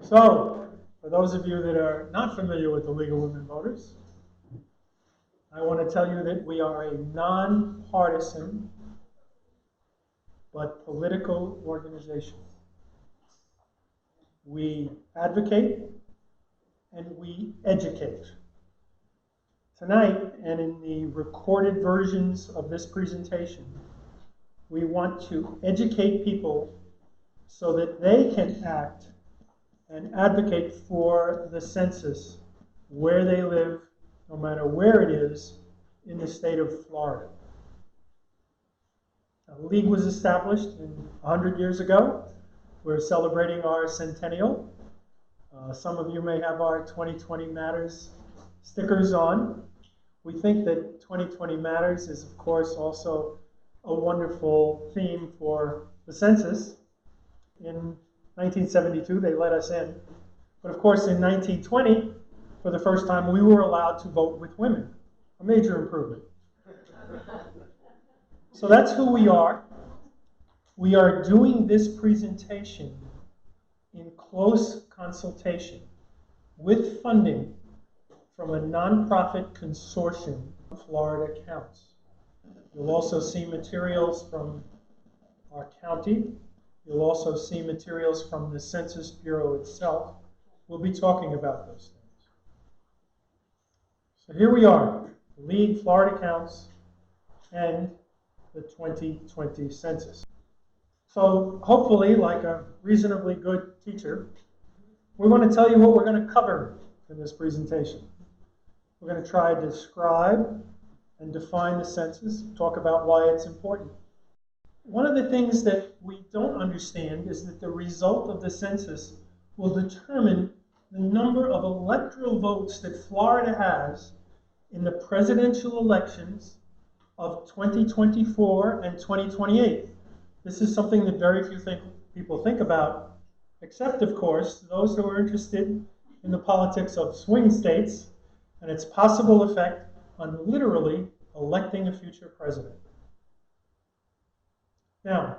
So, for those of you that are not familiar with the League of Women Voters, I want to tell you that we are a nonpartisan but political organization. We advocate and we educate. Tonight, and in the recorded versions of this presentation, we want to educate people so that they can act and advocate for the census where they live, no matter where it is, in the state of Florida. The League was established 100 years ago. We're celebrating our centennial. Some of you may have our 2020 Matters stickers on. We think that 2020 Matters is, of course, also a wonderful theme for the census. In 1972, they let us in. But of course, in 1920, for the first time, we were allowed to vote with women. A major improvement. So that's who we are. We are doing this presentation in close consultation with funding from a nonprofit consortium, Florida Counts. You'll also see materials from our county. You'll also see materials from the Census Bureau itself. We'll be talking about those things. So here we are, League, Florida Counts, and the 2020 census. So hopefully, like a reasonably good teacher, we want to tell you what we're going to cover in this presentation. We're going to try to describe and define the census, talk about why it's important. One of the things that we don't understand is that the result of the census will determine the number of electoral votes that Florida has in the presidential elections of 2024 and 2028. This is something that very few people think about, except, of course, those who are interested in the politics of swing states and its possible effect on literally electing a future president. Now,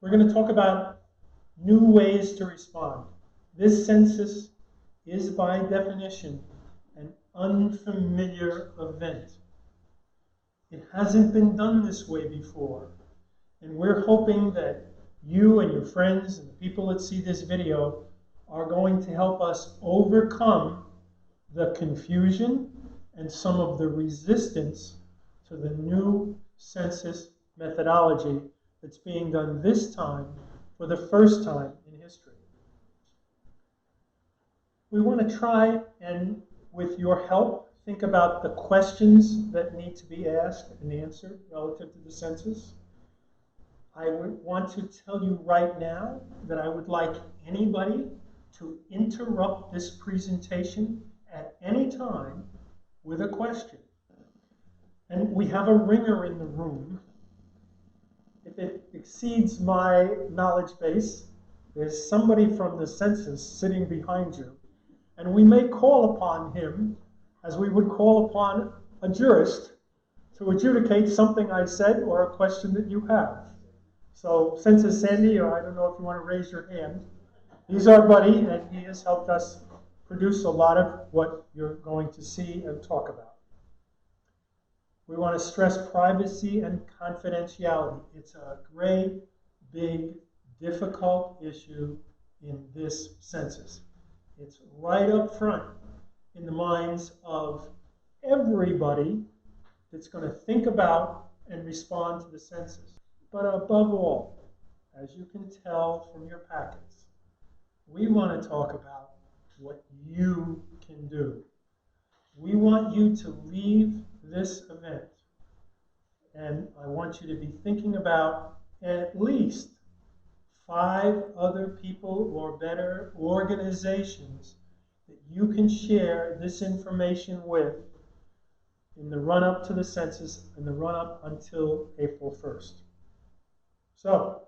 we're going to talk about new ways to respond. This census is, by definition, an unfamiliar event. It hasn't been done this way before, and we're hoping that you and your friends and the people that see this video are going to help us overcome the confusion and some of the resistance to the new census methodology that's being done this time for the first time in history. We want to try and, with your help, think about the questions that need to be asked and answered relative to the census. I would want to tell you right now that I would like anybody to interrupt this presentation at any time with a question. And we have a ringer in the room. If it exceeds my knowledge base, there's somebody from the census sitting behind you. And we may call upon him, as we would call upon a jurist, to adjudicate something I said or a question that you have. So, Census Sandy, or I don't know if you want to raise your hand, he's our buddy, and he has helped us produce a lot of what you're going to see and talk about. We want to stress privacy and confidentiality. It's a great, big, difficult issue in this census. It's right up front in the minds of everybody that's going to think about and respond to the census. But above all, as you can tell from your packets, we want to talk about what you can do. We want you to leave this event, and I want you to be thinking about at least 5 other people or better organizations that you can share this information with in the run-up to the census and the run-up until April 1st. So,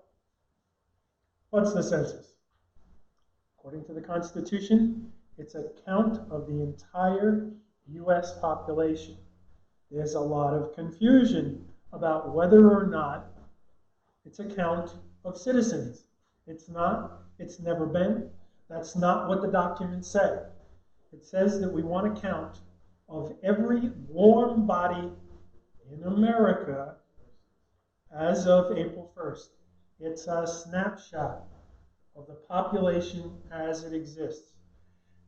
what's the census? According to the Constitution, it's a count of the entire U.S. population. There's a lot of confusion about whether or not it's a count of citizens. It's not, it's never been. That's not what the documents say. It says that we want a count of every warm body in America as of April 1st. It's a snapshot of the population as it exists.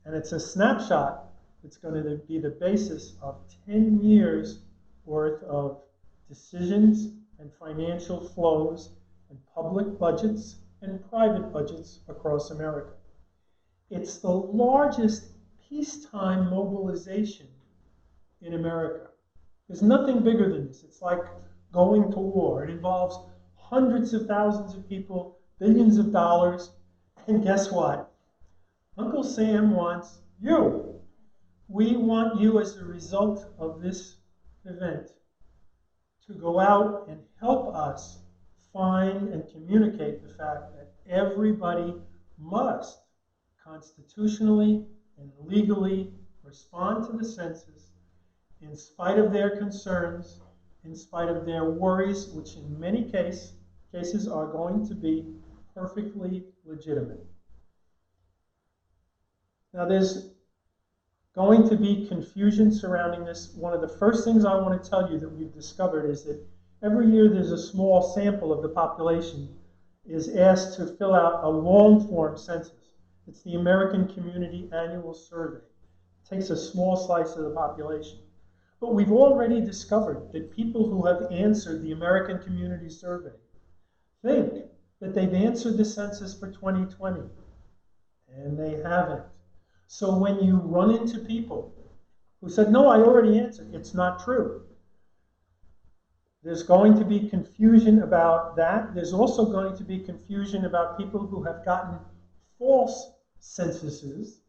And it's a snapshot that's going to be the basis of 10 years worth of decisions and financial flows and public budgets and private budgets across America. It's the largest peacetime mobilization in America. There's nothing bigger than this. It's like going to war. It involves hundreds of thousands of people, billions of dollars, and guess what? Uncle Sam wants you. We want you, as a result of this event, to go out and help us find and communicate the fact that everybody must constitutionally and legally respond to the census in spite of their concerns, in spite of their worries, which in many cases are going to be perfectly legitimate. Now, there's going to be confusion surrounding this. One of the first things I want to tell you that we've discovered is that every year there's a small sample of the population is asked to fill out a long-form census. It's the American Community Annual Survey. It takes a small slice of the population. But we've already discovered that people who have answered the American Community Survey think that they've answered the census for 2020, and they haven't. So when you run into people who said, no, I already answered, it's not true. There's going to be confusion about that. There's also going to be confusion about people who have gotten false censuses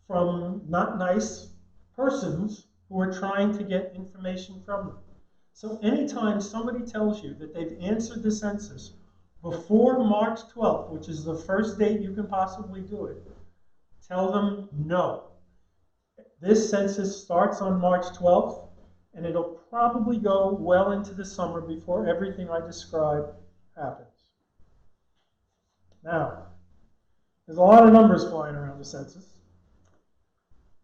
from not nice persons who are trying to get information from them. So anytime somebody tells you that they've answered the census before March 12th, which is the first date you can possibly do it, tell them no. This census starts on March 12th, and it'll probably go well into the summer before everything I described happens. Now, there's a lot of numbers flying around the census.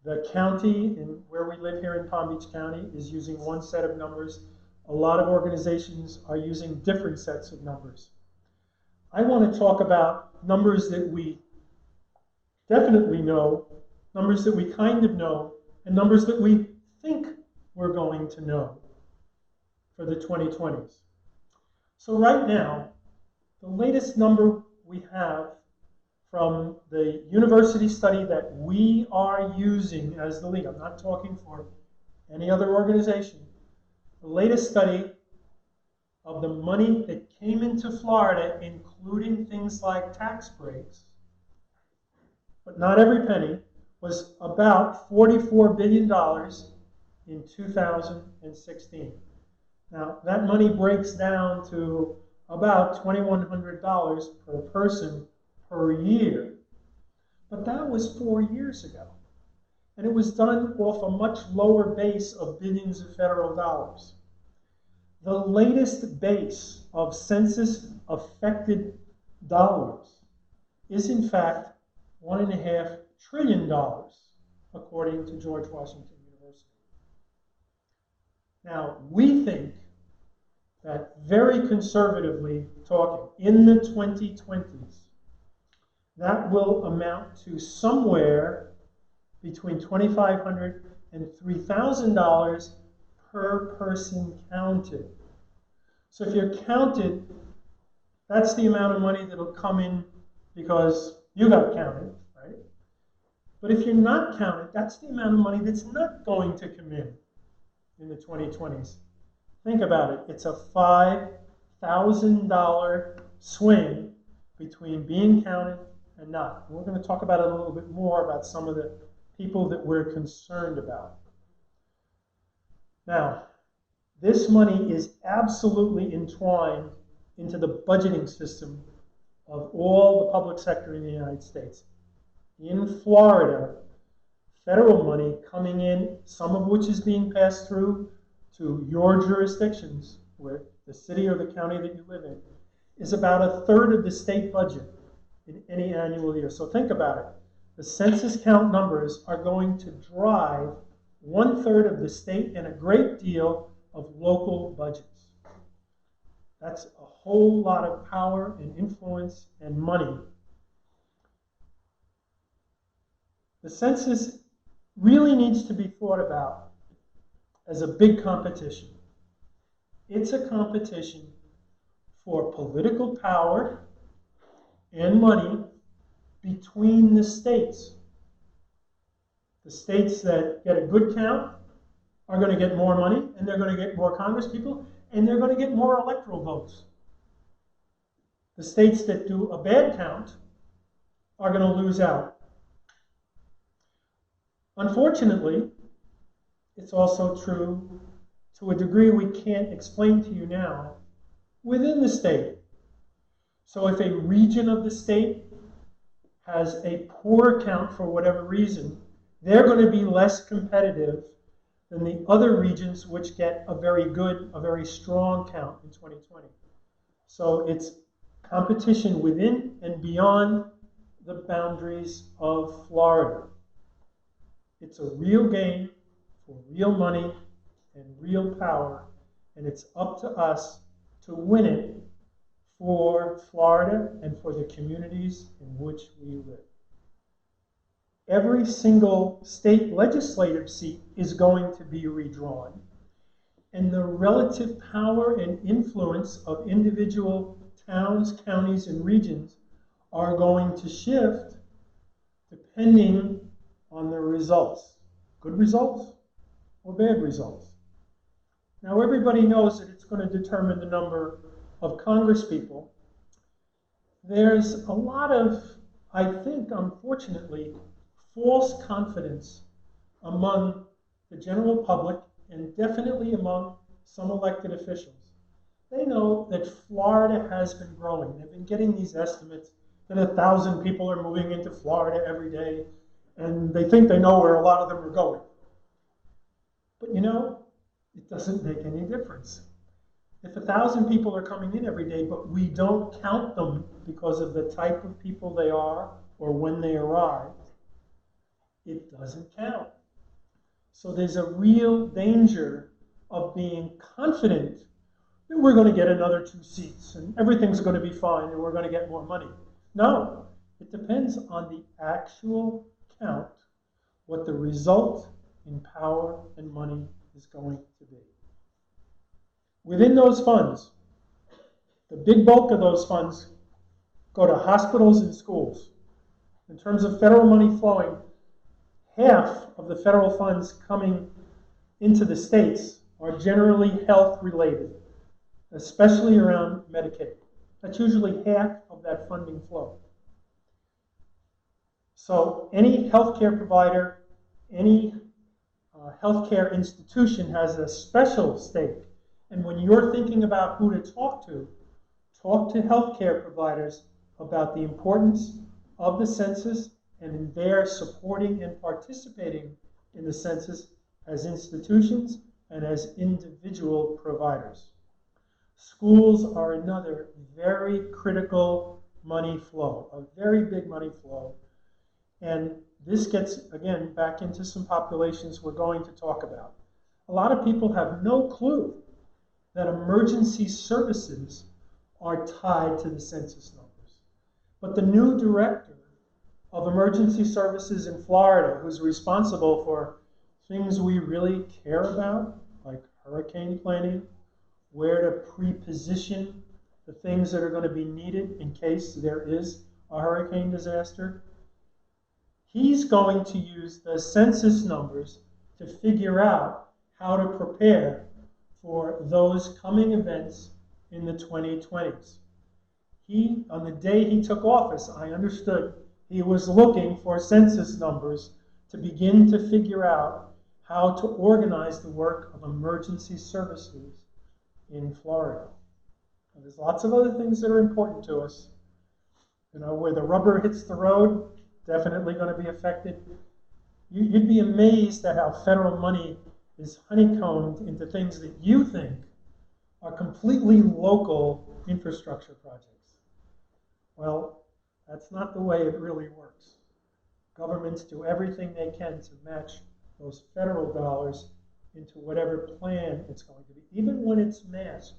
The county where we live here in Palm Beach County is using one set of numbers. A lot of organizations are using different sets of numbers. I want to talk about numbers that we definitely know, numbers that we kind of know, and numbers that we think we're going to know for the 2020s. So right now, the latest number we have from the university study that we are using as the league, I'm not talking for any other organization, the latest study of the money that came into Florida, including things like tax breaks, but not every penny, was about $44 billion in 2016. Now, that money breaks down to about $2,100 per person per year. But that was 4 years ago. And it was done off a much lower base of billions of federal dollars. The latest base of census-affected dollars is, in fact, $1.5 trillion, according to George Washington University. Now, we think that, very conservatively talking, in the 2020s, that will amount to somewhere between $2,500 and $3,000 per person counted. So if you're counted, that's the amount of money that'll come in because you got counted, right? But if you're not counted, that's the amount of money that's not going to come in the 2020s. Think about it. It's a $5,000 swing between being counted and not. And we're going to talk about it a little bit more about some of the people that we're concerned about. Now, this money is absolutely entwined into the budgeting system of all the public sector in the United States. In Florida, federal money coming in, some of which is being passed through to your jurisdictions, where the city or the county that you live in, is about 1/3 of the state budget in any annual year. So think about it. The census count numbers are going to drive 1/3 of the state and a great deal of local budgets. That's a whole lot of power and influence and money. The census really needs to be thought about as a big competition. It's a competition for political power and money between the states. The states that get a good count are going to get more money, and they're going to get more Congress people, and they're going to get more electoral votes. The states that do a bad count are going to lose out. Unfortunately, it's also true to a degree we can't explain to you now within the state. So if a region of the state has a poor count for whatever reason, they're going to be less competitive than the other regions which get a very good, a very strong count in 2020. So it's competition within and beyond the boundaries of Florida. It's a real game for real money and real power, and it's up to us to win it for Florida and for the communities in which we live. Every single state legislative seat is going to be redrawn, and the relative power and influence of individual towns, counties, and regions are going to shift depending on the results. Good results or bad results. Now everybody knows that it's going to determine the number of congresspeople. There's a lot of, I think, unfortunately, false confidence among the general public and definitely among some elected officials. They know that Florida has been growing. They've been getting these estimates that 1,000 people are moving into Florida every day, and they think they know where a lot of them are going. But you know, it doesn't make any difference. If 1,000 people are coming in every day, but we don't count them because of the type of people they are or when they arrive, it doesn't count. So there's a real danger of being confident that we're going to get another 2 seats and everything's going to be fine and we're going to get more money. No, it depends on the actual count, what the result in power and money is going to be. Within those funds, the big bulk of those funds go to hospitals and schools. In terms of federal money flowing, half of the federal funds coming into the states are generally health related, especially around Medicaid. That's usually half of that funding flow. So any healthcare provider, any healthcare institution has a special stake. And when you're thinking about who to talk to healthcare providers about the importance of the census and in their supporting and participating in the census as institutions and as individual providers. Schools are another very critical money flow, a very big money flow. And this gets, again, back into some populations we're going to talk about. A lot of people have no clue that emergency services are tied to the census numbers. But the new director of emergency services in Florida, who's responsible for things we really care about, like hurricane planning, where to pre-position the things that are going to be needed in case there is a hurricane disaster, he's going to use the census numbers to figure out how to prepare for those coming events in the 2020s. He, on the day he took office, I understood he was looking for census numbers to begin to figure out how to organize the work of emergency services in Florida. And there's lots of other things that are important to us. You know, where the rubber hits the road, definitely going to be affected. You'd be amazed at how federal money is honeycombed into things that you think are completely local infrastructure projects. Well, that's not the way it really works. Governments do everything they can to match those federal dollars into whatever plan it's going to be, even when it's masked.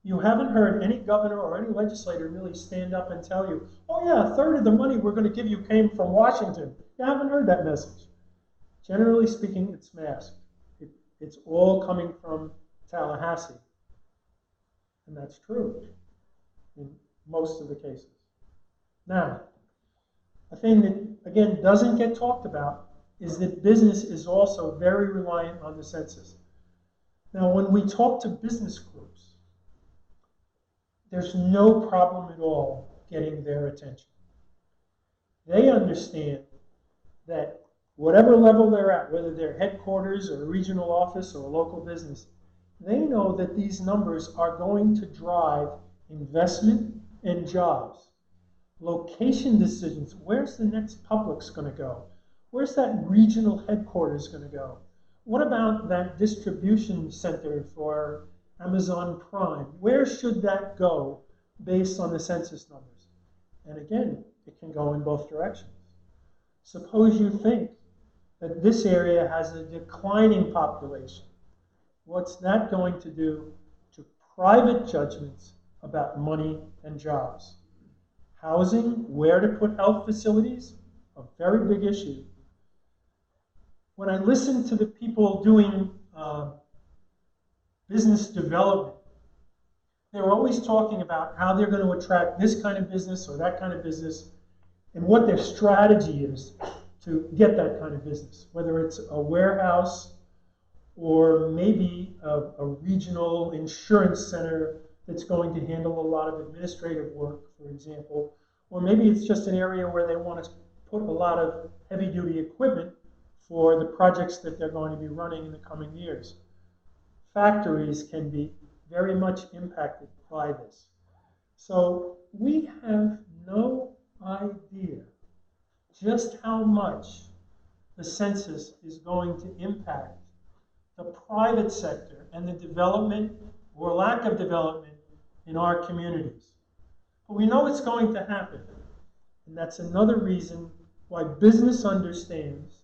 You haven't heard any governor or any legislator really stand up and tell you, oh yeah, a third of the money we're going to give you came from Washington. You haven't heard that message. Generally speaking, it's masked. It's all coming from Tallahassee. And that's true in most of the cases. Now, a thing that, again, doesn't get talked about is that business is also very reliant on the census. Now, when we talk to business groups, there's no problem at all getting their attention. They understand that whatever level they're at, whether they're headquarters or a regional office or a local business, they know that these numbers are going to drive investment and jobs. Location decisions, where's the next Publix going to go? Where's that regional headquarters going to go? What about that distribution center for Amazon Prime? Where should that go based on the census numbers? And again, it can go in both directions. Suppose you think that this area has a declining population. What's that going to do to private judgments about money and jobs? Housing, where to put health facilities, a very big issue. When I listen to the people doing business development, they're always talking about how they're going to attract this kind of business or that kind of business and what their strategy is to get that kind of business, whether it's a warehouse or maybe a regional insurance center that's going to handle a lot of administrative work, for example, or maybe it's just an area where they want to put a lot of heavy-duty equipment for the projects that they're going to be running in the coming years. Factories can be very much impacted by this. So we have no idea just how much the census is going to impact the private sector and the development or lack of development in our communities. But we know it's going to happen. And that's another reason why business understands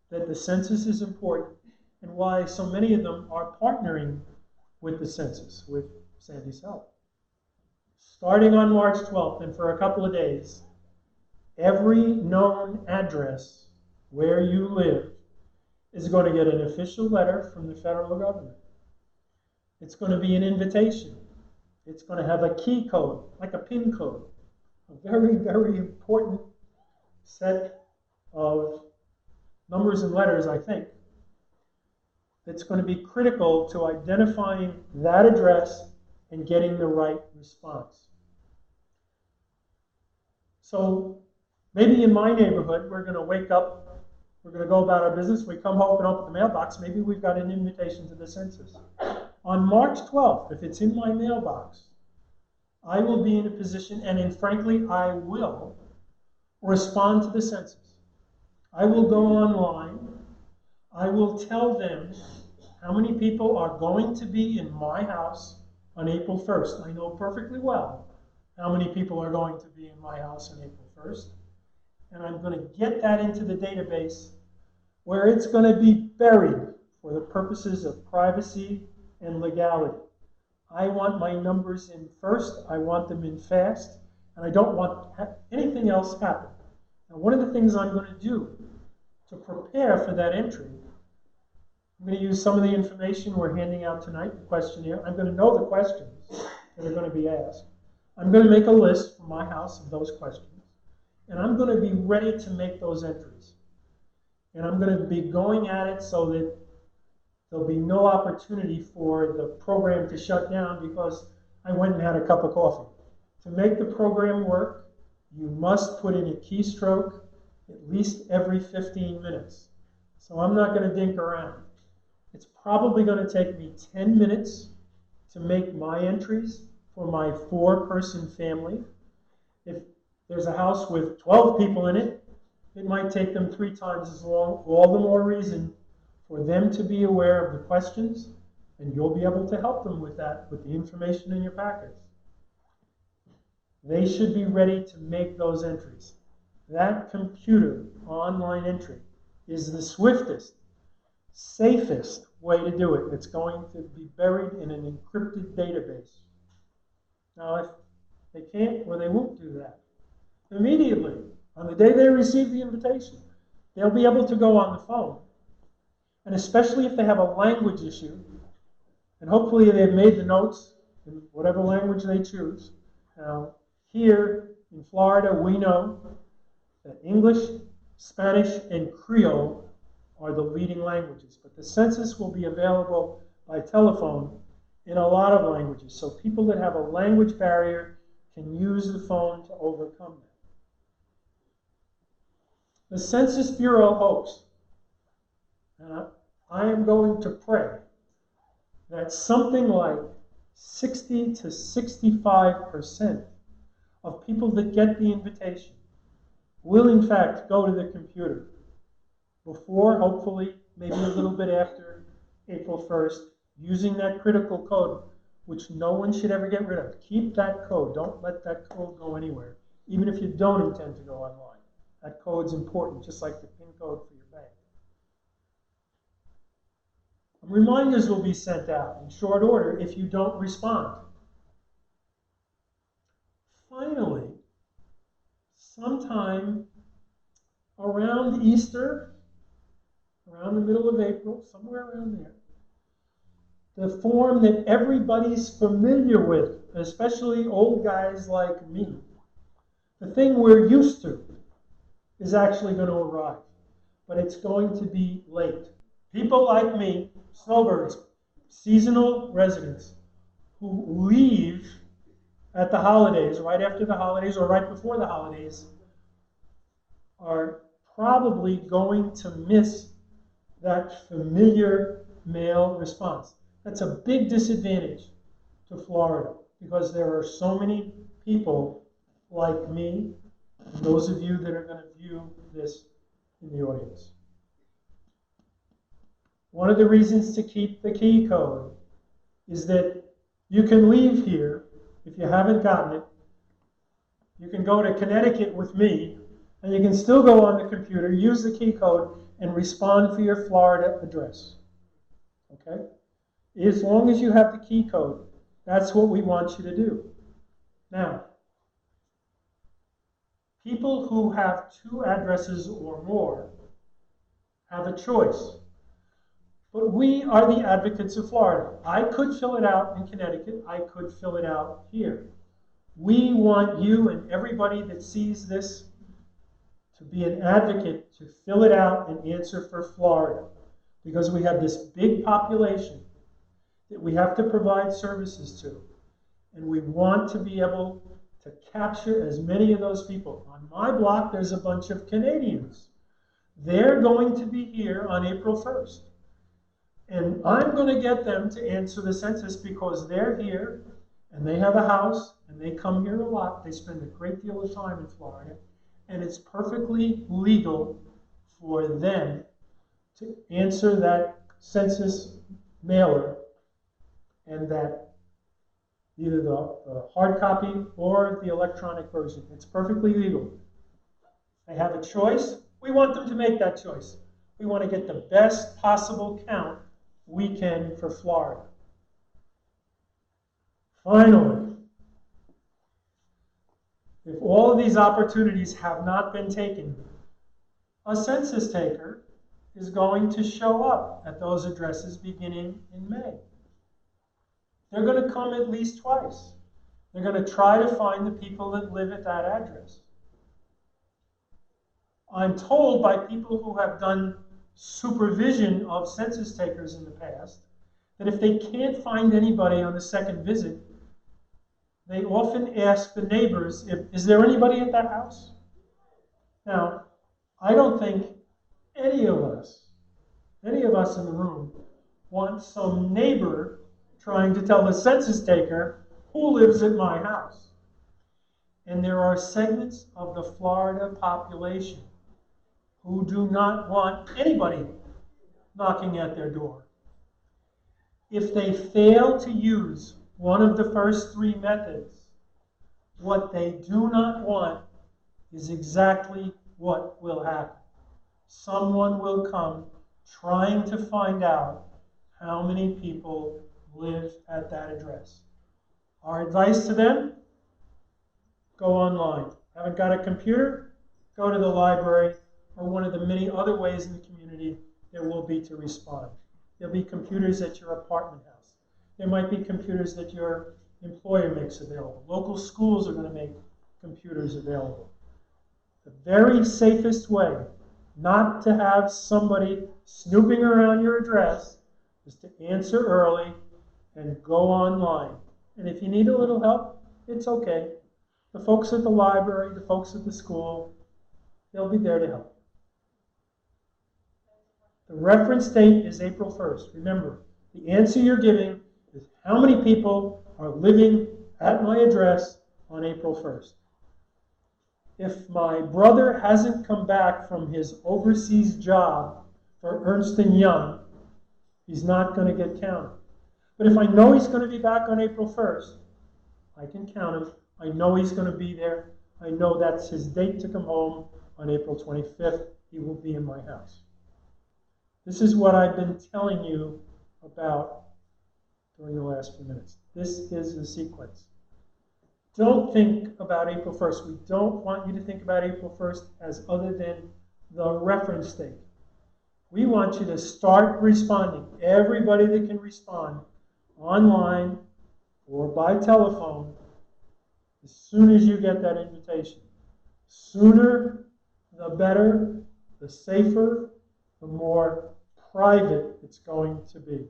that the census is important and why so many of them are partnering with the census, with Sandy's help. Starting on March 12th and for a couple of days, every known address where you live is going to get an official letter from the federal government. It's going to be an invitation. It's going to have a key code, like a PIN code, a very, very important set of numbers and letters, I think, that's going to be critical to identifying that address and getting the right response. So maybe in my neighborhood, we're going to wake up, we're going to go about our business, we come home and open the mailbox, maybe we've got an invitation to the census. On March 12th, if it's in my mailbox, I will be in a position, and frankly, I will respond to the census. I will go online. I will tell them how many people are going to be in my house on April 1st. I know perfectly well how many people are going to be in my house on April 1st. And I'm going to get that into the database where it's going to be buried for the purposes of privacy and legality. I want my numbers in first. I want them in fast. And I don't want anything else happen. Now, one of the things I'm going to do to prepare for that entry, I'm going to use some of the information we're handing out tonight, the questionnaire. I'm going to know the questions that are going to be asked. I'm going to make a list for my house of those questions. And I'm going to be ready to make those entries. And I'm going to be going at it so that there'll be no opportunity for the program to shut down because I went and had a cup of coffee. To make the program work, you must put in a keystroke at least every 15 minutes. So I'm not going to dink around. It's probably going to take me 10 minutes to make my entries for my 4-person family. If there's a house with 12 people in it, it might take them 3 times as long. All the more reason for them to be aware of the questions, and you'll be able to help them with that, with the information in your packets. They should be ready to make those entries. that computer online entry is the swiftest, safest way to do it. It's going to be buried in an encrypted database. Now, if they can't or they won't do that, immediately, on the day they receive the invitation, they'll be able to go on the phone. And especially if they have a language issue, and hopefully they've made the notes in whatever language they choose. Now, here in Florida, we know that English, Spanish, and Creole are the leading languages. But the census will be available by telephone in a lot of languages. So people that have a language barrier can use the phone to overcome that. The Census Bureau hopes, and I am going to pray, that something like 60 to 65% of people that get the invitation will in fact go to the computer before, hopefully, maybe a little bit after April 1st, using that critical code, which no one should ever get rid of. Keep that code. Don't let that code go anywhere, even if you don't intend to go online. That code's important, just like the PIN code for your bank. Reminders will be sent out in short order if you don't respond. Finally, sometime around Easter, around the middle of April, somewhere around there, the form that everybody's familiar with, especially old guys like me, the thing we're used to, is actually going to arrive. But it's going to be late. People like me, snowbirds, seasonal residents, who leave at the holidays, right after the holidays or right before the holidays, are probably going to miss that familiar mail response. That's a big disadvantage to Florida because there are so many people like me and those of you that are going to view this in the audience. One of the reasons to keep the key code is that you can leave here if you haven't gotten it. You can go to Connecticut with me, and you can still go on the computer, use the key code, and respond for your Florida address. Okay? As long as you have the key code, that's what we want you to do. Now, people who have 2 addresses or more have a choice. But we are the advocates of Florida. I could fill it out in Connecticut. I could fill it out here. We want you and everybody that sees this to be an advocate to fill it out and answer for Florida, because we have this big population that we have to provide services to, and we want to be able to capture as many of those people. On my block, there's a bunch of Canadians. They're going to be here on April 1st. And I'm going to get them to answer the census because they're here and they have a house and they come here a lot. They spend a great deal of time in Florida, and it's perfectly legal for them to answer that census mailer, and that either the hard copy or the electronic version. It's perfectly legal. They have a choice. We want them to make that choice. We want to get the best possible count we can for Florida. Finally, if all of these opportunities have not been taken, a census taker is going to show up at those addresses beginning in May. They're going to come at least twice. They're going to try to find the people that live at that address. I'm told by people who have done supervision of census takers in the past that if they can't find anybody on the second visit, they often ask the neighbors, is there anybody at that house? Now, I don't think any of us in the room, want some neighbor trying to tell the census taker who lives at my house. And there are segments of the Florida population who do not want anybody knocking at their door. If they fail to use one of the first 3 methods, what they do not want is exactly what will happen. Someone will come trying to find out how many people live at that address. Our advice to them, go online. Haven't got a computer? Go to the library or one of the many other ways in the community there will be to respond. There'll be computers at your apartment house. There might be computers that your employer makes available. Local schools are going to make computers available. The very safest way not to have somebody snooping around your address is to answer early and go online. And if you need a little help, it's okay. The folks at the library, the folks at the school, they'll be there to help. The reference date is April 1st. Remember, the answer you're giving is how many people are living at my address on April 1st. If my brother hasn't come back from his overseas job for Ernst & Young, he's not going to get counted. But if I know he's going to be back on April 1st, I can count him. I know he's going to be there. I know that's his date to come home on April 25th. He will be in my house. This is what I've been telling you about during the last few minutes. This is the sequence. Don't think about April 1st. We don't want you to think about April 1st as other than the reference date. We want you to start responding. Everybody that can respond online or by telephone as soon as you get that invitation. Sooner, the better, the safer, the more private it's going to be.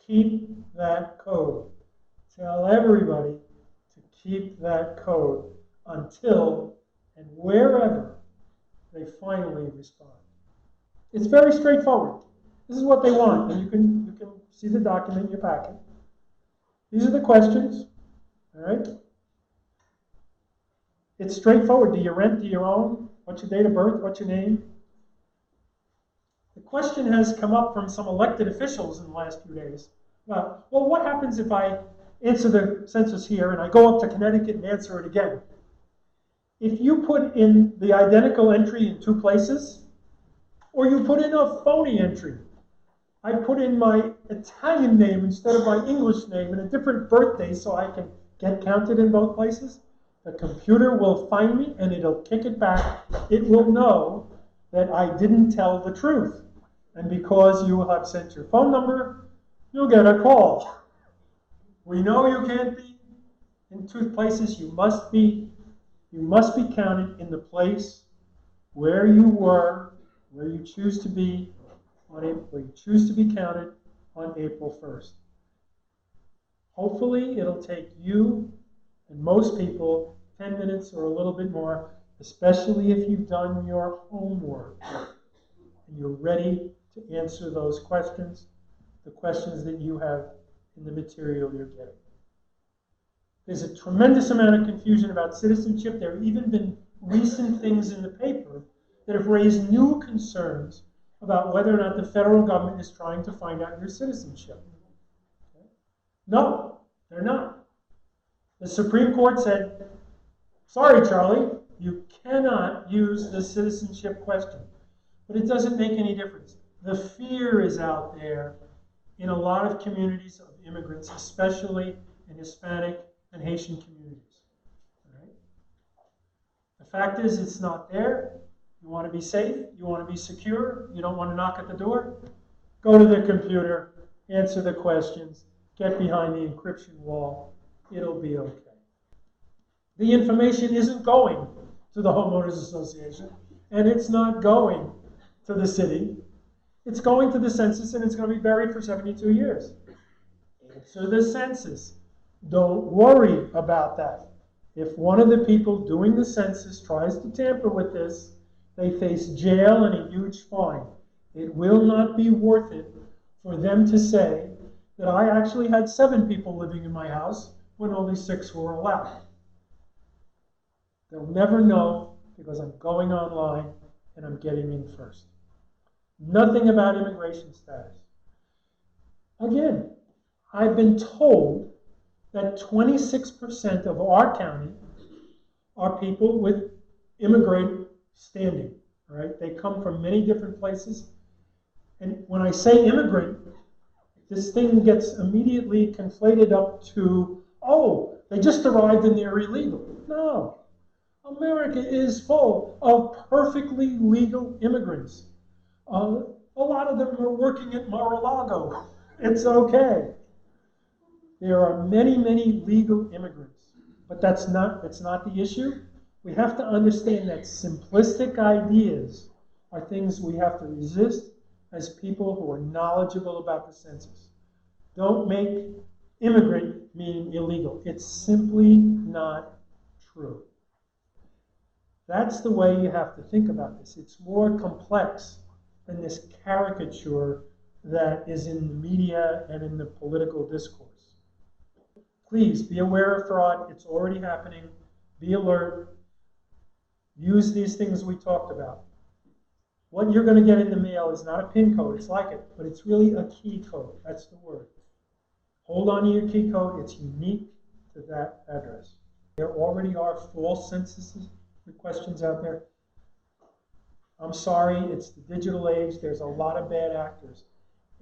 Keep that code. Tell everybody to keep that code until and wherever they finally respond. It's very straightforward. This is what they want, and you can see the document in your packet. These are the questions, all right? It's straightforward. Do you rent? Do you own? What's your date of birth? What's your name? The question has come up from some elected officials in the last few days. Well, what happens if I answer the census here and I go up to Connecticut and answer it again? If you put in the identical entry in two places, or you put in a phony entry, I put in my Italian name instead of my English name and a different birthday so I can get counted in both places, the computer will find me and it'll kick it back. It will know that I didn't tell the truth. And because you will have sent your phone number, you'll get a call. We know you can't be in two places. You must be counted in the place where you were, where you choose to be where you choose to be counted on April 1st. Hopefully, it'll take you and most people 10 minutes or a little bit more, especially if you've done your homework and you're ready to answer those questions, the questions that you have in the material you're getting. There's a tremendous amount of confusion about citizenship. There have even been recent things in the paper that have raised new concerns about whether or not the federal government is trying to find out your citizenship. Okay? No, they're not. The Supreme Court said, sorry, Charlie, you cannot use the citizenship question. But it doesn't make any difference. The fear is out there in a lot of communities of immigrants, especially in Hispanic and Haitian communities. All right? The fact is, it's not there. You want to be safe, you want to be secure, you don't want to knock at the door, go to the computer, answer the questions, get behind the encryption wall, it'll be okay. The information isn't going to the Homeowners Association, and it's not going to the city. It's going to the census, and it's going to be buried for 72 years. Answer the census. Don't worry about that. If one of the people doing the census tries to tamper with this, they face jail and a huge fine. It will not be worth it for them to say that I actually had 7 people living in my house when only 6 were allowed. They'll never know because I'm going online and I'm getting in first. Nothing about immigration status. Again, I've been told that 26% of our county are people with immigrant standing, right? They come from many different places. And when I say immigrant, this thing gets immediately conflated up to, oh, they just arrived and they're illegal. No. America is full of perfectly legal immigrants. A lot of them are working at Mar-a-Lago. It's okay. There are many, many legal immigrants, but that's not the issue. We have to understand that simplistic ideas are things we have to resist as people who are knowledgeable about the census. Don't make immigrant mean illegal. It's simply not true. That's the way you have to think about this. It's more complex than this caricature that is in the media and in the political discourse. Please be aware of fraud. It's already happening. Be alert. Use these things we talked about. What you're going to get in the mail is not a PIN code. It's like it, but it's really a key code. That's the word. Hold on to your key code. It's unique to that address. There already are false census questions out there. I'm sorry, it's the digital age. There's a lot of bad actors.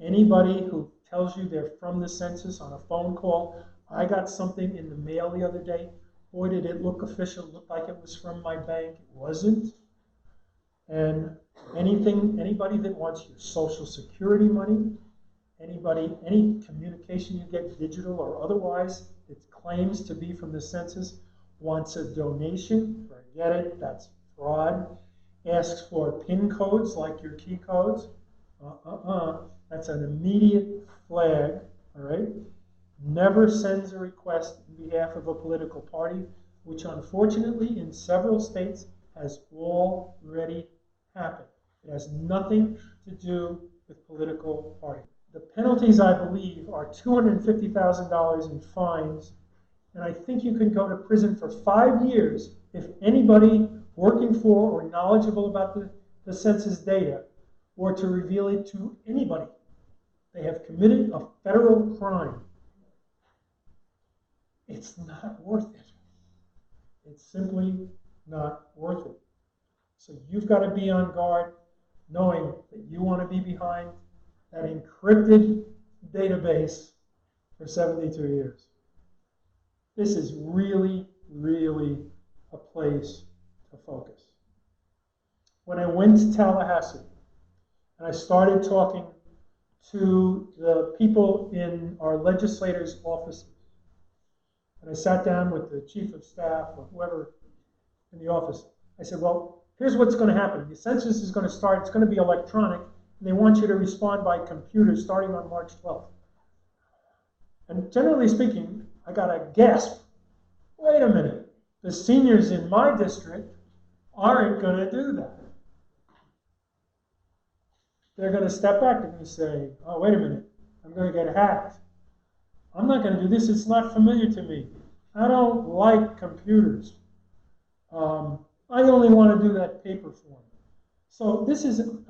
Anybody who tells you they're from the census on a phone call, I got something in the mail the other day. Boy, did it look official. It looked like it was from my bank. It wasn't. And anybody that wants your Social Security money, any communication you get, digital or otherwise, it claims to be from the census, wants a donation, forget it, that's fraud. Asks for PIN codes like your key codes, that's an immediate flag, all right? Never sends a request on behalf of a political party, which unfortunately in several states has already happened. It has nothing to do with political party. The penalties, I believe, are $250,000 in fines, and I think you can go to prison for 5 years if anybody working for or knowledgeable about the census data were to reveal it to anybody. They have committed a federal crime. It's not worth it. It's simply not worth it. So you've got to be on guard, knowing that you want to be behind that encrypted database for 72 years. This is really, really a place to focus. When I went to Tallahassee and I started talking to the people in our legislators' offices, and I sat down with the chief of staff or whoever in the office, I said, well, here's what's going to happen. The census is going to start. It's going to be electronic, and they want you to respond by computer starting on March 12th. And generally speaking, I got a gasp. Wait a minute. The seniors in my district aren't going to do that. They're going to step back. They're going to say, oh, wait a minute. I'm going to get hacked. I'm not going to do this. It's not familiar to me. I don't like computers. I only want to do that paper form. So this is an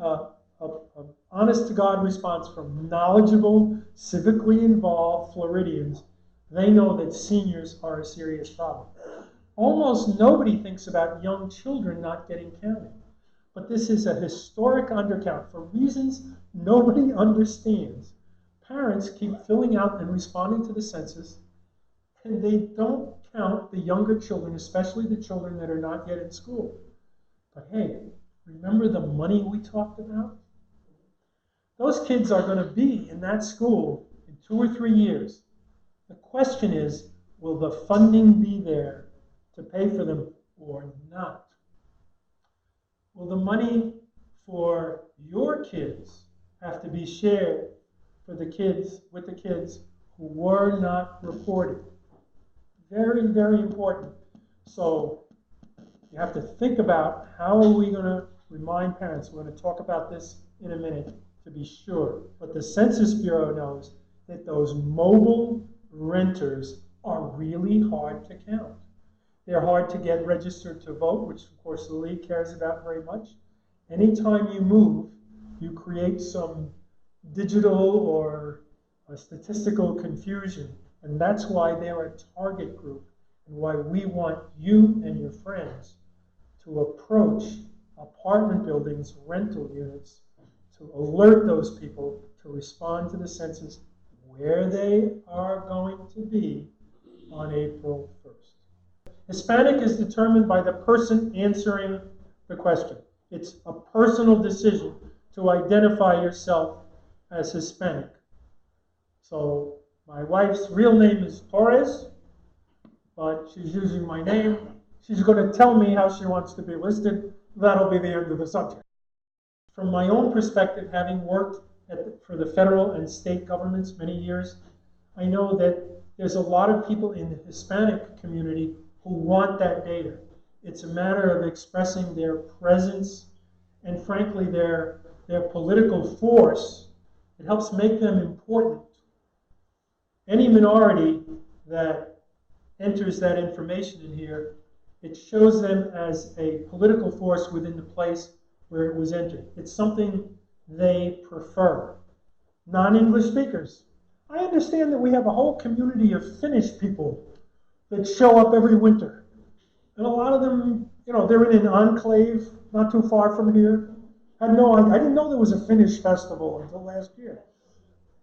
honest-to-God response from knowledgeable, civically involved Floridians. They know that seniors are a serious problem. Almost nobody thinks about young children not getting counted. But this is a historic undercount for reasons nobody understands. Parents keep filling out and responding to the census, and they don't count the younger children, especially the children that are not yet in school. But hey, remember the money we talked about? Those kids are going to be in that school in 2 or 3 years. The question is, will the funding be there to pay for them or not? Will the money for your kids have to be shared for the kids with the kids who were not reported? Very, very important. So you have to think about how are we going to remind parents. We're going to talk about this in a minute to be sure. But the Census Bureau knows that those mobile renters are really hard to count. They're hard to get registered to vote, which of course the league cares about very much. Anytime you move, you create some digital or statistical confusion, and that's why they're a target group. and why we want you and your friends to approach apartment buildings, rental units, to alert those people to respond to the census where they are going to be on April 1st. Hispanic is determined by the person answering the question. It's a personal decision to identify yourself as Hispanic. So my wife's real name is Torres, but she's using my name. She's going to tell me how she wants to be listed. That'll be the end of the subject. From my own perspective, having worked for the federal and state governments many years, I know that there's a lot of people in the Hispanic community who want that data. It's a matter of expressing their presence and, frankly, their political force. It helps make them important. Any minority that enters that information in here, it shows them as a political force within the place where it was entered. It's something they prefer. Non-English speakers. I understand that we have a whole community of Finnish people that show up every winter. And a lot of them, they're in an enclave not too far from here. I didn't know there was a Finnish festival until last year.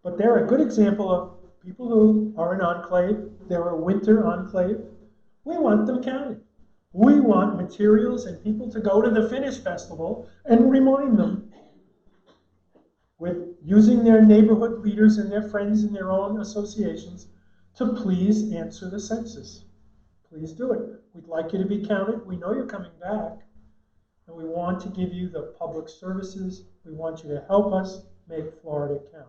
But they're a good example of people who are an enclave. They're a winter enclave. We want them counted. We want materials and people to go to the Finnish festival and remind them with using their neighborhood leaders and their friends in their own associations to please answer the census. Please do it. We'd like you to be counted. We know you're coming back. And we want to give you the public services. We want you to help us make Florida count.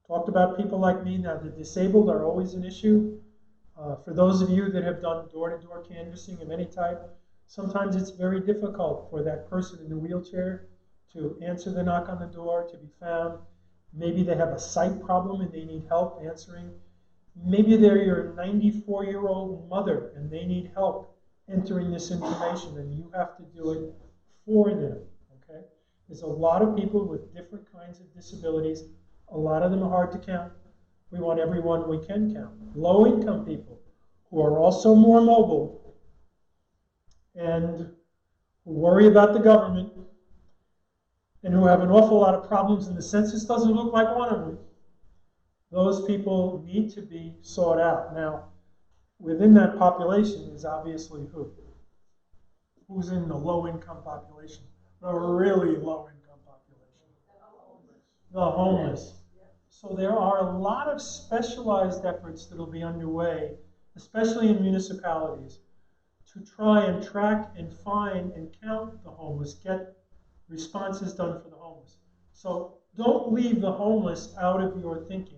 Talked about people like me. Now, the disabled are always an issue. For those of you that have done door-to-door canvassing of any type, sometimes it's very difficult for that person in the wheelchair to answer the knock on the door, to be found. Maybe they have a sight problem and they need help answering. Maybe they're your 94-year-old mother and they need help entering this information, and you have to do it for them, okay? There's a lot of people with different kinds of disabilities. A lot of them are hard to count. We want everyone we can count. Low-income people who are also more mobile and who worry about the government and who have an awful lot of problems, and the census doesn't look like one of them. Those people need to be sought out. Now, within that population is obviously who? Who's in the low-income population? The really low-income population. The homeless. So there are a lot of specialized efforts that will be underway, especially in municipalities, to try and track and find and count the homeless, get responses done for the homeless. So don't leave the homeless out of your thinking.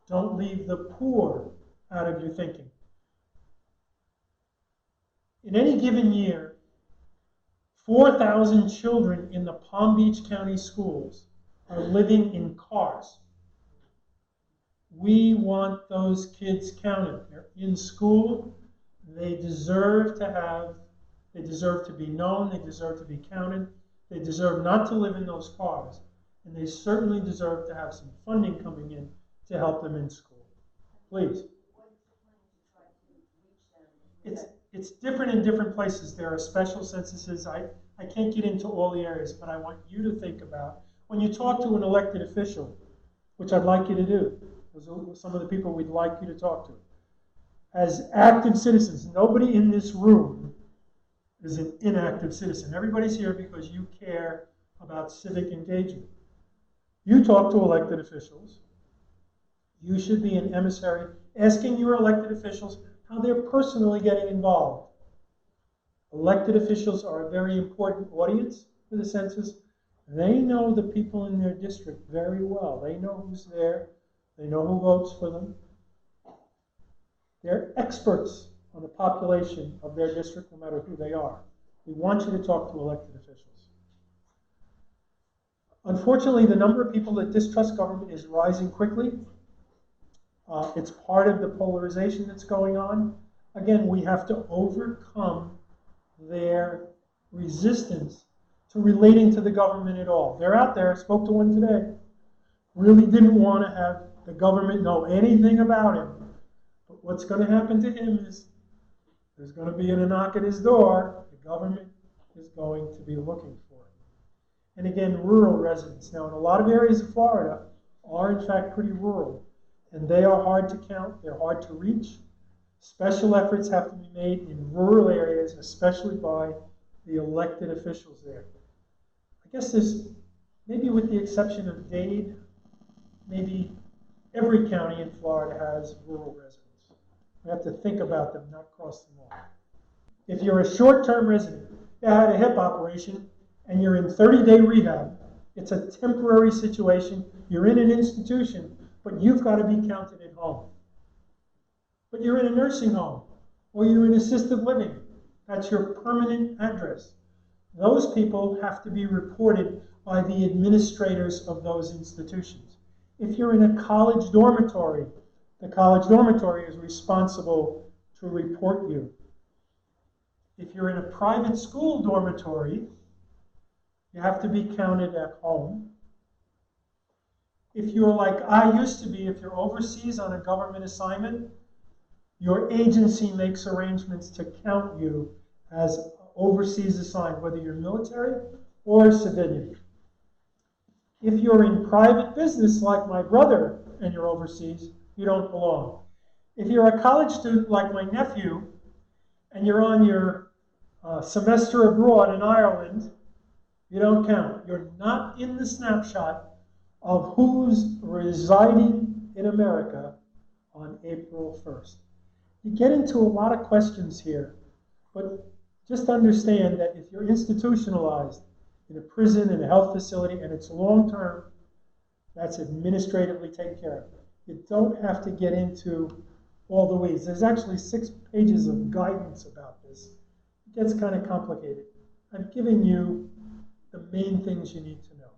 Don't leave the poor out of your thinking. In any given year, 4,000 children in the Palm Beach County schools are living in cars. We want those kids counted. They're in school. They deserve to be known. They deserve to be counted. They deserve not to live in those cars. And they certainly deserve to have some funding coming in to help them in school. Please. It's different in different places. There are special censuses. I can't get into all the areas, but I want you to think about when you talk to an elected official, which I'd like you to do. Those are some of the people we'd like you to talk to. As active citizens, nobody in this room is an inactive citizen. Everybody's here because you care about civic engagement. You talk to elected officials. You should be an emissary asking your elected officials how they're personally getting involved. Elected officials are a very important audience for the census. They know the people in their district very well. They know who's there. They know who votes for them. They're experts on the population of their district, no matter who they are. We want you to talk to elected officials. Unfortunately, the number of people that distrust government is rising quickly. It's part of the polarization that's going on. Again, we have to overcome their resistance to relating to the government at all. They're out there. I spoke to one today. Really didn't want to have the government know anything about him. But what's going to happen to him is There's going to be a knock at his door. The government is going to be looking for it. And again, rural residents. Now, in a lot of areas of Florida are in fact pretty rural, and they are hard to count. They're hard to reach. Special efforts have to be made in rural areas, especially by the elected officials there. I guess there's, maybe with the exception of Dade, maybe every county in Florida has rural residents. We have to think about them, not cross them off. If you're a short-term resident that had a hip operation and you're in 30-day rehab, it's a temporary situation. You're in an institution, but you've got to be counted at home. But you're in a nursing home or you're in assisted living. That's your permanent address. Those people have to be reported by the administrators of those institutions. If you're in a college dormitory, the college dormitory is responsible to report you. If you're in a private school dormitory, you have to be counted at home. If you're like I used to be, if you're overseas on a government assignment, your agency makes arrangements to count you as overseas assigned, whether you're military or civilian. If you're in private business like my brother and you're overseas, you don't belong. If you're a college student like my nephew and you're on your semester abroad in Ireland, you don't count. You're not in the snapshot of who's residing in America on April 1st. You get into a lot of questions here, but just understand that if you're institutionalized in a prison, in a health facility, and it's long-term, that's administratively taken care of. You don't have to get into all the weeds. There's actually 6 pages of guidance about this. It gets kind of complicated. I've given you the main things you need to know.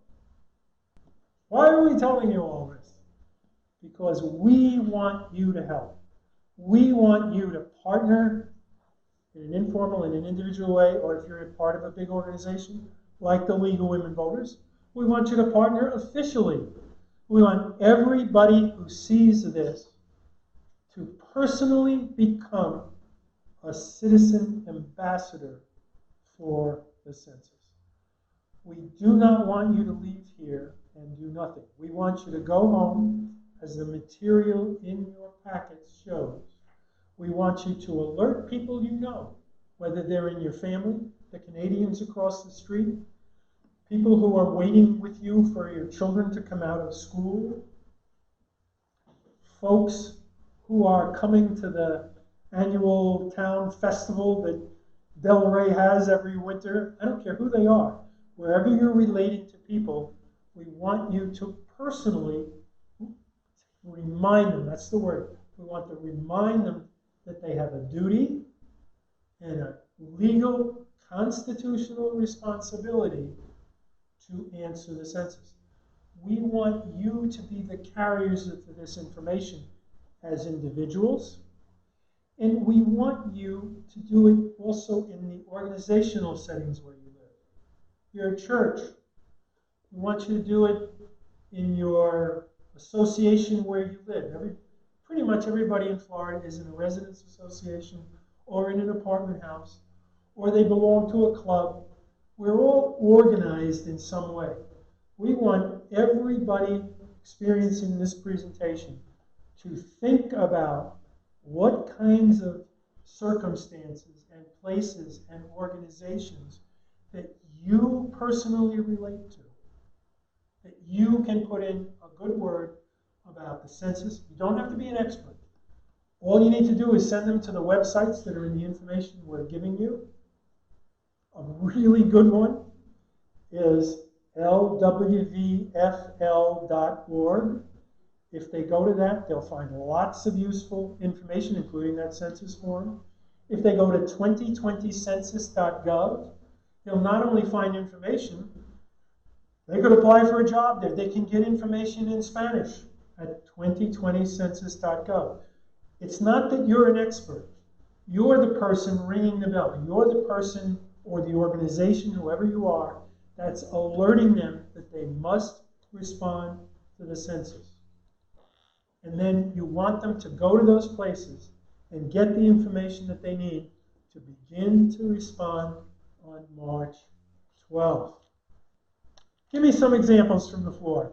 Why are we telling you all this? Because we want you to help. We want you to partner in an informal and an individual way, or if you're a part of a big organization like the League of Women Voters, we want you to partner officially. We want everybody who sees this to personally become a citizen ambassador for the census. We do not want you to leave here and do nothing. We want you to go home, as the material in your packets shows. We want you to alert people you know, whether they're in your family, the Canadians across the street, people who are waiting with you for your children to come out of school, folks who are coming to the annual town festival that Del Rey has every winter. I don't care who they are. Wherever you're relating to people, we want you to personally remind them, that's the word, we want to remind them that they have a duty and a legal, constitutional responsibility to answer the census. We want you to be the carriers of this information as individuals, and we want you to do it also in the organizational settings where you live. You're a church. We want you to do it in your association where you live. Pretty much everybody in Florida is in a residence association or in an apartment house, or they belong to a club. We're all organized in some way. We want everybody experiencing this presentation to think about what kinds of circumstances and places and organizations that you personally relate to, that you can put in a good word about the census. You don't have to be an expert. All you need to do is send them to the websites that are in the information we're giving you. A really good one is lwvfl.org. If they go to that, they'll find lots of useful information, including that census form. If they go to 2020census.gov, they'll not only find information, they could apply for a job there. They can get information in Spanish at 2020census.gov. It's not that you're an expert. You're the person ringing the bell. You're the person or the organization, whoever you are, that's alerting them that they must respond to the census. And then you want them to go to those places and get the information that they need to begin to respond on March 12th. Give me some examples from the floor.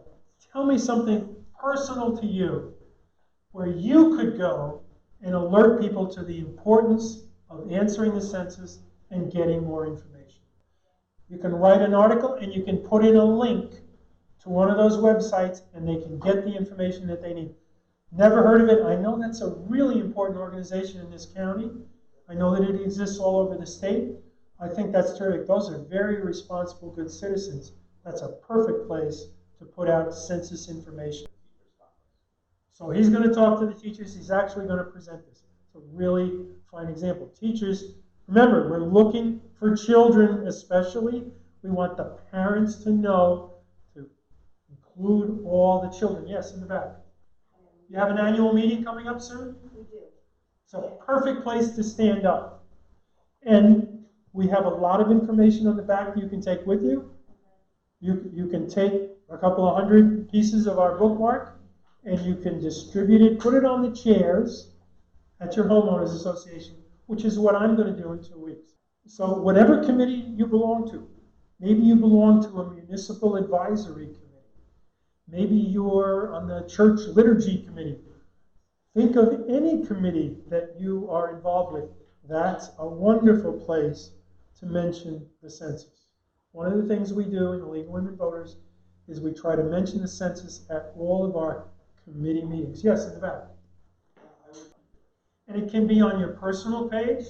Tell me something personal to you where you could go and alert people to the importance of answering the census and getting more information. You can write an article and you can put in a link to one of those websites and they can get the information that they need. Never heard of it. I know that's a really important organization in this county. I know that it exists all over the state. I think that's terrific. Those are very responsible, good citizens. That's a perfect place to put out census information. So he's going to talk to the teachers. He's actually going to present this. It's a really fine example. Teachers, remember, we're looking for children especially. We want the parents to know to include all the children. Yes, in the back. You have an annual meeting coming up soon? We do. It's a perfect place to stand up. And we have a lot of information on the back you can take with you. You can take a couple of hundred pieces of our bookmark and you can distribute it, put it on the chairs at your homeowners association, which is what I'm going to do in 2 weeks. So whatever committee you belong to, maybe you belong to a municipal advisory committee. Maybe you're on the church liturgy committee. Think of any committee that you are involved with. That's a wonderful place to mention the census. One of the things we do in the League of Women Voters is we try to mention the census at all of our committee meetings. Yes, in the back. And it can be on your personal page.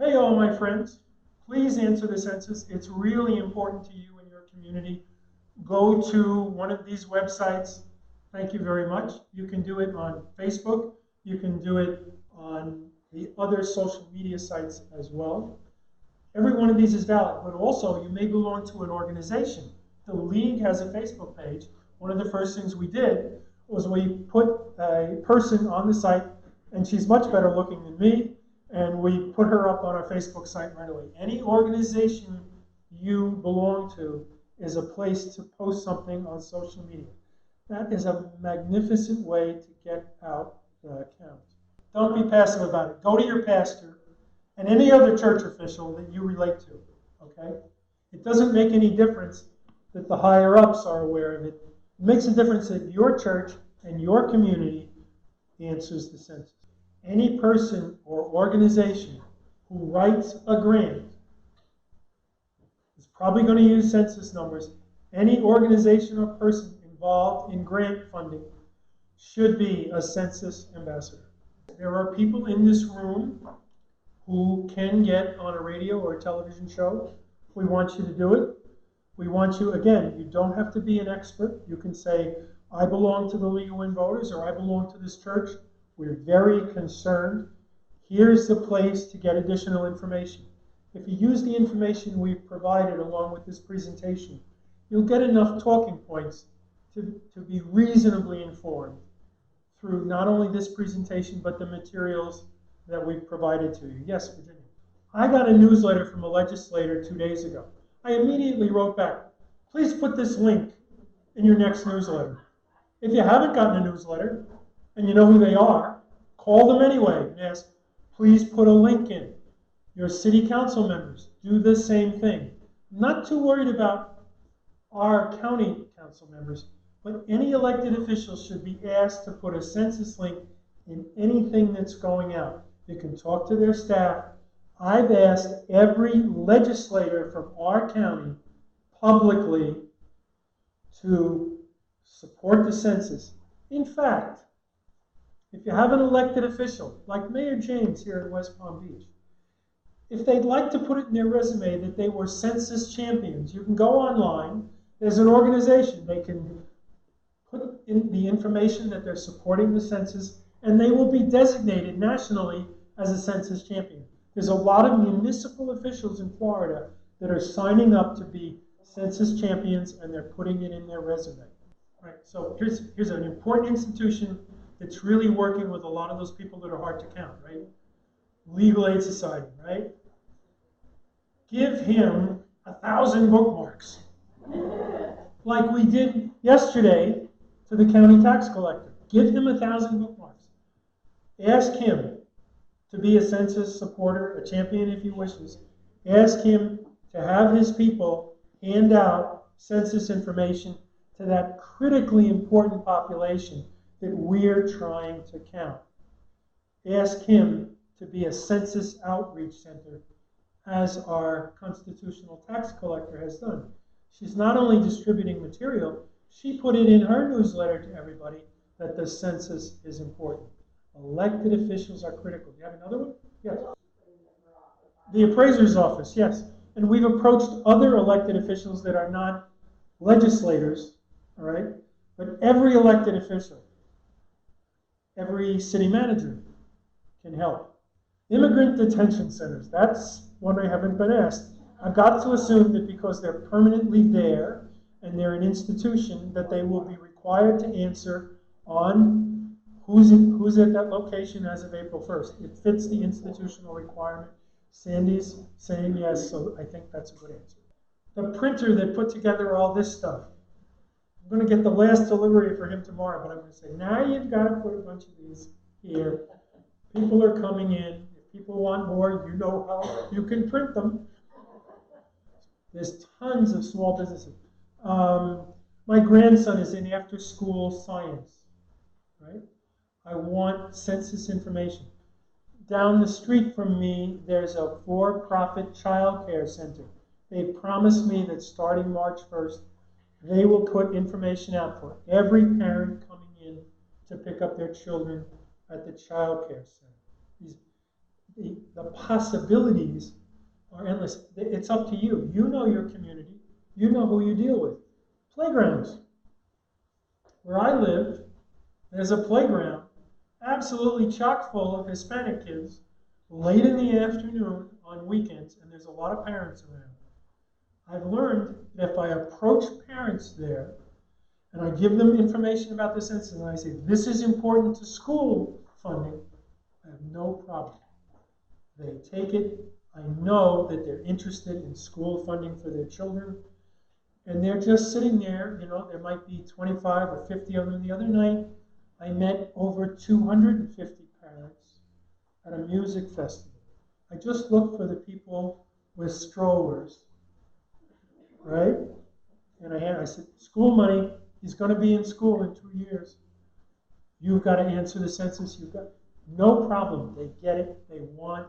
Hey, all my friends, please answer the census. It's really important to you and your community. Go to one of these websites. Thank you very much. You can do it on Facebook. You can do it on the other social media sites as well. Every one of these is valid, but also you may belong to an organization. The League has a Facebook page. One of the first things we did was we put a person on the site, and she's much better looking than me, and we put her up on our Facebook site right away. Any organization you belong to is a place to post something on social media. That is a magnificent way to get out the count. Don't be passive about it. Go to your pastor and any other church official that you relate to, okay? It doesn't make any difference that the higher-ups are aware of it. It makes a difference that your church and your community answers the census. Any person or organization who writes a grant is probably going to use census numbers. Any organization or person involved in grant funding should be a census ambassador. There are people in this room who can get on a radio or a television show. We want you to do it. We want you, again, you don't have to be an expert. You can say, I belong to the League of Women Voters, or I belong to this church. We're very concerned. Here's the place to get additional information. If you use the information we've provided along with this presentation, you'll get enough talking points to be reasonably informed through not only this presentation, but the materials that we've provided to you. Yes, Virginia. I got a newsletter from a legislator 2 days ago. I immediately wrote back, please put this link in your next newsletter. If you haven't gotten a newsletter, and you know who they are, call them anyway and ask, please put a link in. Your city council members do the same thing. I'm not too worried about our county council members, but any elected officials should be asked to put a census link in anything that's going out. You can talk to their staff. I've asked every legislator from our county publicly to support the census. In fact, if you have an elected official, like Mayor James here in West Palm Beach, if they'd like to put it in their resume that they were census champions, you can go online. There's an organization. They can put in the information that they're supporting the census, and they will be designated nationally as a census champion. There's a lot of municipal officials in Florida that are signing up to be census champions, and they're putting it in their resume. Right, so here's an important institution that's really working with a lot of those people that are hard to count, right? Legal Aid Society, right? Give him 1,000 bookmarks, like we did yesterday to the county tax collector. Give him 1,000 bookmarks. Ask him to be a census supporter, a champion if he wishes. Ask him to have his people hand out census information to that critically important population that we're trying to count. Ask him to be a census outreach center, as our constitutional tax collector has done. She's not only distributing material, she put it in her newsletter to everybody that the census is important. Elected officials are critical. Do you have another one? Yes. The appraiser's office, yes. And we've approached other elected officials that are not legislators, all right? But every elected official, every city manager can help. Immigrant detention centers, that's one I haven't been asked. I've got to assume that because they're permanently there and they're an institution, that they will be required to answer on who's at that location as of April 1st. It fits the institutional requirement. Sandy's saying yes, so I think that's a good answer. The printer that put together all this stuff, I'm going to get the last delivery for him tomorrow, but I'm going to say, now you've got to put a bunch of these here. People are coming in. If people want more, you know how you can print them. There's tons of small businesses. My grandson is in after-school science, right? I want census information. Down the street from me, there's a for-profit child care center. They promised me that starting March 1st, they will put information out for every parent coming in to pick up their children at the child care center. The possibilities are endless. It's up to you. You know your community. You know who you deal with. Playgrounds. Where I live, there's a playground absolutely chock full of Hispanic kids late in the afternoon on weekends, and there's a lot of parents around. I've learned that if I approach parents there and I give them information about the census and I say, this is important to school funding, I have no problem. They take it. I know that they're interested in school funding for their children. And they're just sitting there, you know, there might be 25 or 50 of them. The other night, I met over 250 parents at a music festival. I just looked for the people with strollers, right? And I said, school money, he's going to be in school in 2 years. You've got to answer the census. You've got no problem. They get it. They want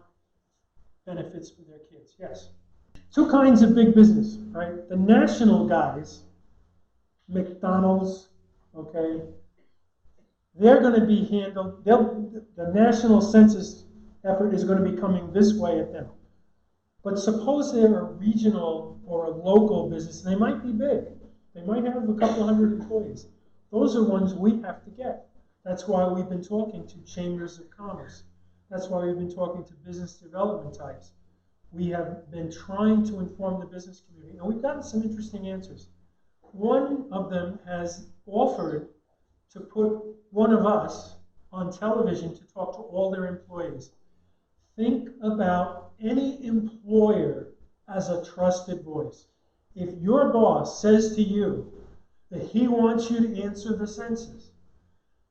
benefits for their kids. Yes. Two kinds of big business, right? The national guys, McDonald's, okay, they're going to be handled, the national census effort is going to be coming this way at them. But suppose they're a regional or a local business, and they might be big. They might have a couple hundred employees. Those are ones we have to get. That's why we've been talking to chambers of commerce. That's why we've been talking to business development types. We have been trying to inform the business community, and we've gotten some interesting answers. One of them has offered to put one of us on television to talk to all their employees. Think about any employer as a trusted voice. If your boss says to you that he wants you to answer the census,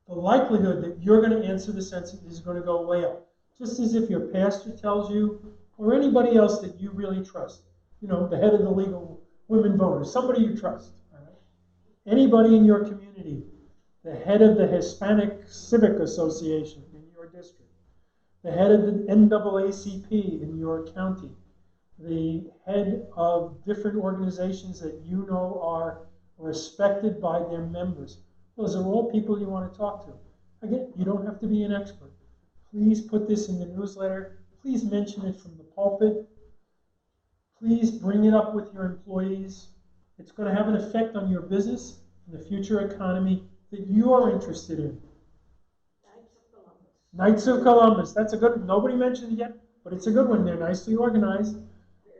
the likelihood that you're going to answer the census is going to go way up. Just as if your pastor tells you, or anybody else that you really trust, you know, the head of the League of Women Voters, somebody you trust, all right? Anybody in your community, the head of the Hispanic Civic Association in your district, the head of the NAACP in your county, the head of different organizations that you know are respected by their members. Those are all people you want to talk to. Again, you don't have to be an expert. Please put this in the newsletter. Please mention it from the pulpit. Please bring it up with your employees. It's going to have an effect on your business and the future economy that you are interested in. Knights of Columbus. That's a good one. Nobody mentioned it yet, but it's a good one. They're nicely organized.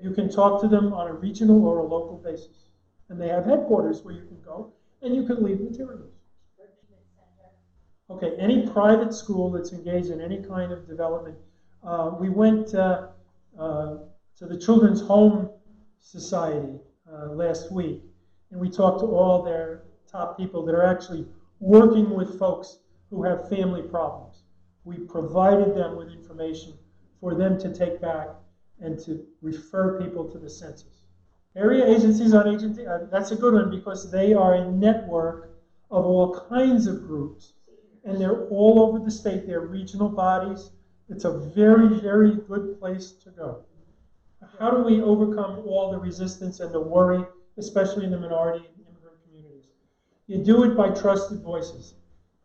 You can talk to them on a regional or a local basis. And they have headquarters where you can go and you can leave materials. Okay, any private school that's engaged in any kind of development. We went to the Children's Home Society last week, and we talked to all their top people that are actually working with folks who have family problems. We provided them with information for them to take back and to refer people to the census. Area agencies on agency, that's a good one because they are a network of all kinds of groups, and they're all over the state. They're regional bodies. It's a very, very good place to go. How do we overcome all the resistance and the worry, especially in the minority and immigrant communities? You do it by trusted voices.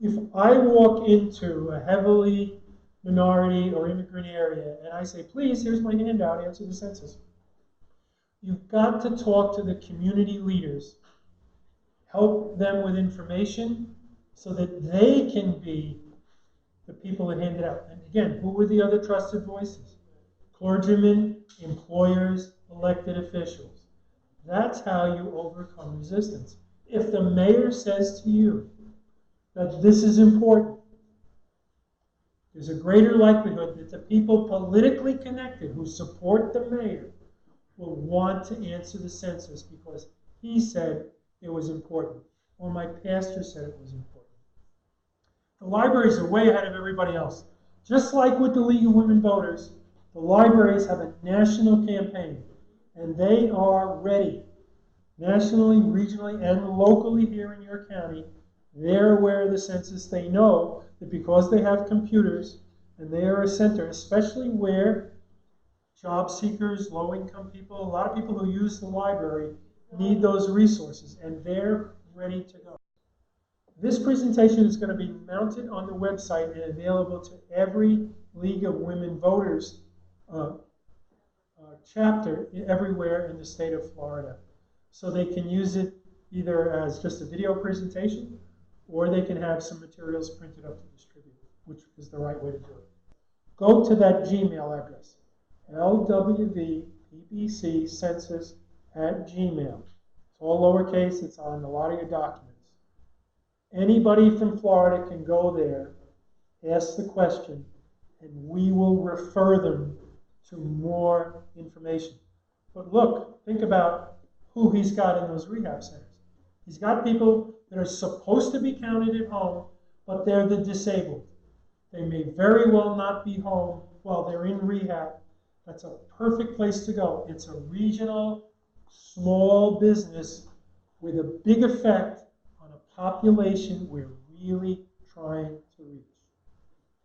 If I walk into a heavily minority or immigrant area and I say, please, here's my handout, answer the census, you've got to talk to the community leaders, help them with information so that they can be the people that hand it out. And again, who were the other trusted voices? Clergymen, employers, elected officials. That's how you overcome resistance. If the mayor says to you that this is important, there's a greater likelihood that the people politically connected who support the mayor will want to answer the census because he said it was important, or my pastor said it was important. The libraries are way ahead of everybody else. Just like with the League of Women Voters, the libraries have a national campaign, and they are ready, nationally, regionally, and locally here in your county. They're aware of the census. They know that because they have computers and they are a center, especially where job seekers, low-income people, a lot of people who use the library need those resources, and they're ready to go. This presentation is going to be mounted on the website and available to every League of Women Voters chapter everywhere in the state of Florida. So they can use it either as just a video presentation, or they can have some materials printed up to distribute, which is the right way to do it. Go to that Gmail address, lwvpbccensus@gmail. It's all lowercase. It's on a lot of your documents. Anybody from Florida can go there, ask the question, and we will refer them to more information. But look, think about who he's got in those rehab centers. He's got people that are supposed to be counted at home, but they're the disabled. They may very well not be home while they're in rehab. That's a perfect place to go. It's a regional, small business with a big effect on a population we're really trying to reach.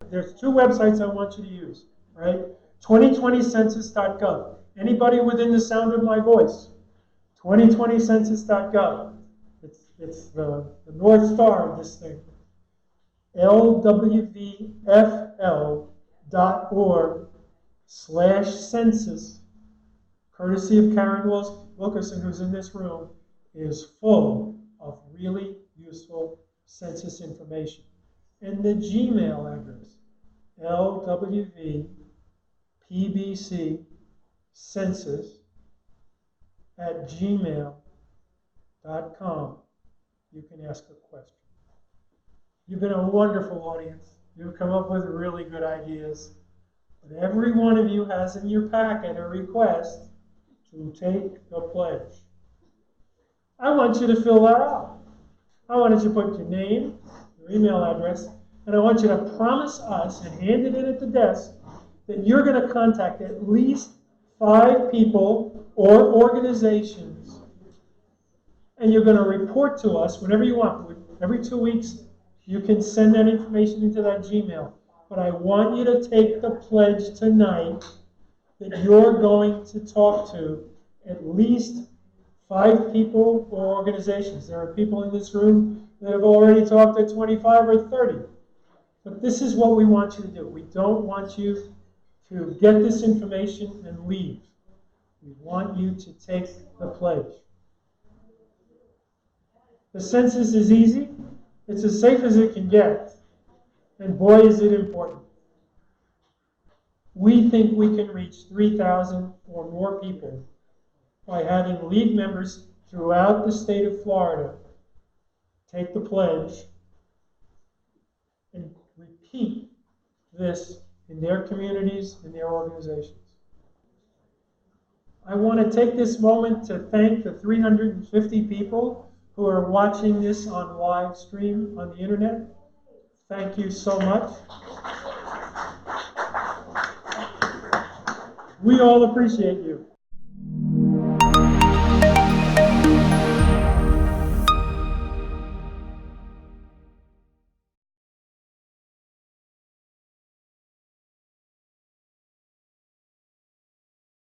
There's two websites I want you to use, right? 2020census.gov. Anybody within the sound of my voice, 2020census.gov. It's the North Star of this thing. lwvfl.org/census, courtesy of Karen Wilkerson, who's in this room, is full of really useful census information. And the Gmail address, lwvpbccensus@gmail.com. You can ask a question. You've been a wonderful audience. You've come up with really good ideas. But every one of you has in your packet a request to take the pledge. I want you to fill that out. I want you to put your name, your email address, and I want you to promise us and hand it in at the desk that you're going to contact at least 5 people or organizations, and you're going to report to us whenever you want. Every 2 weeks, you can send that information into that Gmail. But I want you to take the pledge tonight that you're going to talk to at least 5 people or organizations. There are people in this room that have already talked to 25 or 30. But this is what we want you to do. We don't want you to get this information and leave. We want you to take the pledge. The census is easy. It's as safe as it can get. And boy, is it important. We think we can reach 3,000 or more people by having League members throughout the state of Florida take the pledge and repeat this in their communities and their organizations. I want to take this moment to thank the 350 people who are watching this on live stream on the internet. Thank you so much. We all appreciate you.